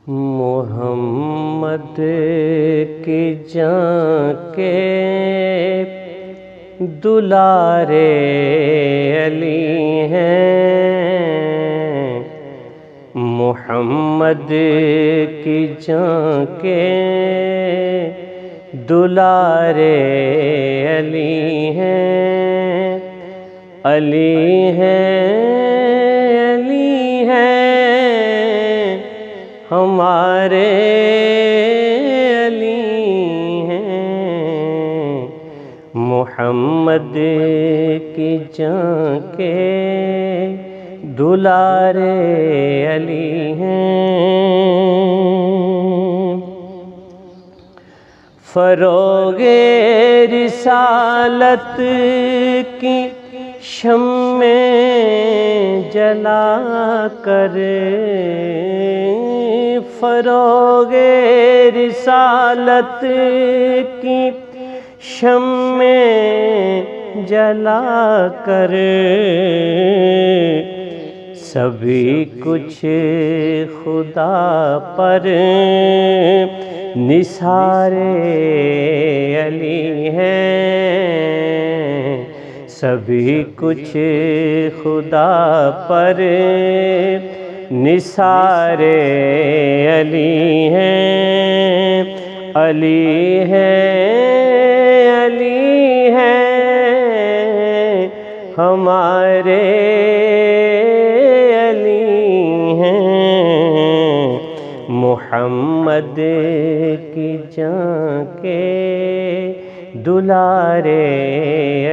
محمد کی جان کے دلارے علی ہیں، محمد کی جان کے دلارے علی ہیں، علی ہیں، علی ہیں ہمارے علی ہیں، محمد کی جان کے دلارے علی ہیں۔ فروغ رسالت کی شمع جلا کر، فروغ رسالت کی شمع جلا کر، سبھی کچھ خدا پر نثار علی ہیں، سبھی کچھ خدا پر نثار علی ہیں، علی ہیں، علی ہیں ہمارے علی ہیں، محمد کی جان کے دلارے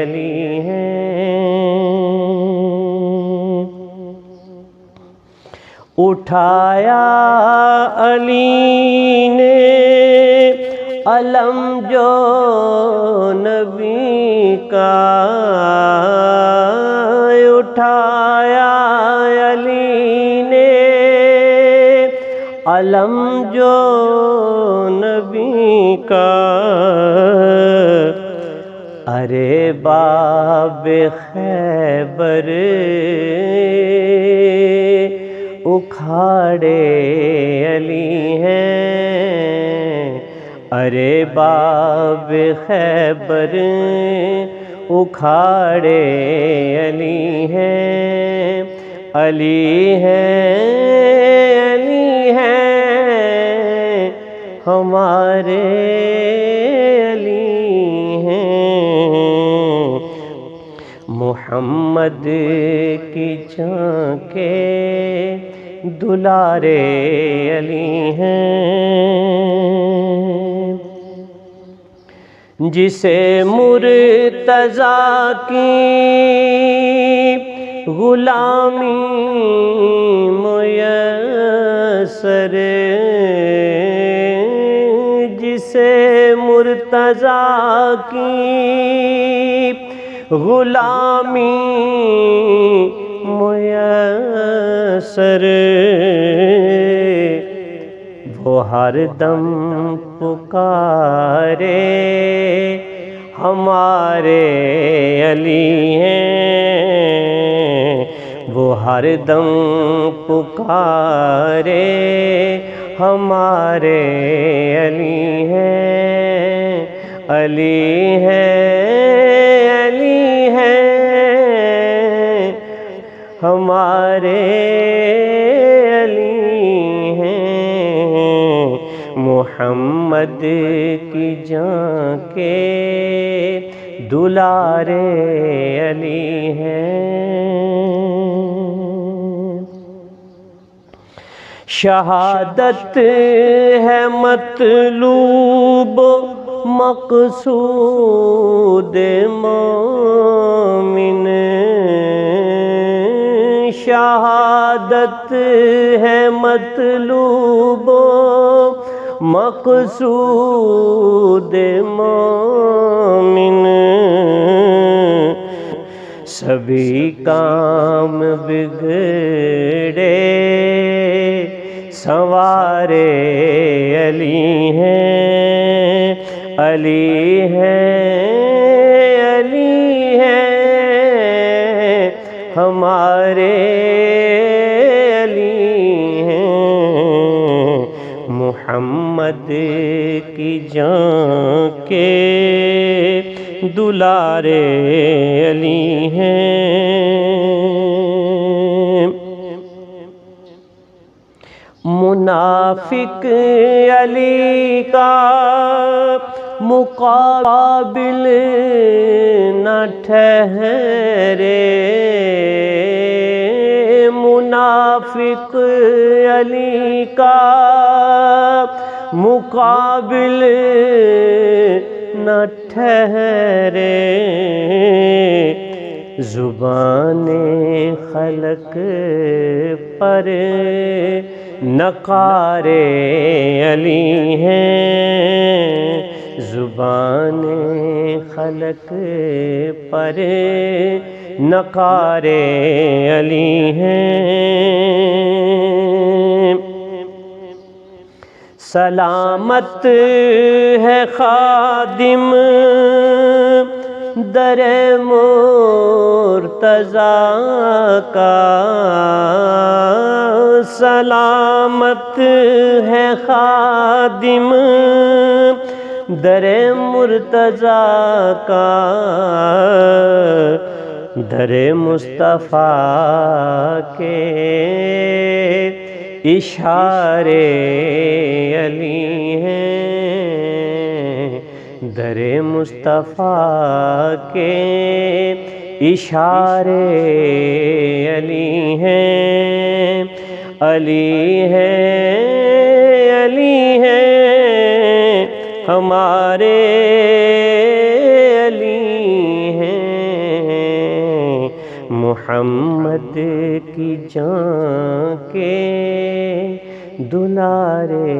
علی ہیں۔ اٹھایا علی نے علم جو نبی کا، اٹھایا علی نے علم جو نبی کا، ارے باب خیبر اکھاڑے علی ہیں، ارے باب خیبر اکھاڑے علی ہیں، علی ہیں، علی ہیں ہمارے علی ہیں، محمد کی جان کے دلارے علی ہیں، جسے مرتضیٰ کی غلامی میسر، جسے مرتضیٰ کی غلامی میسر، وہ ہر دم پکارے ہمارے علی ہیں، وہ ہر دم پکارے ہمارے علی ہیں، علی ہیں، علی ہیں ہمارے علی ہیں، محمد کی جان کے دلارے علی ہیں۔ شہادت ہے مطلوب مقصود مومن، شہادت ہے مطلوب مقصود مومن، سبھی کام بگڑے سنوارے علی ہیں، علی ہیں، علی ہیں ہمارے علی ہیں، محمد کی جان کے دلارے علی ہیں۔ منافق علی کا مقابل نہ ٹھہرے، منافق علی کا مقابل نہ ٹھہرے، زبان خلق پر نقار علی ہیں، زبان خلق پر نقار علی ہیں۔ سلامت ہے خادم در مرتضیٰ کا، سلامت ہے خادم در مرتضیٰ کا، در مصطفیٰ کے اشارے علی ہیں، در مصطفیٰ کے اشارے علی ہیں، علی ہیں، علی ہیں، ہمارے علی ہیں، محمد کی جان کے دلارے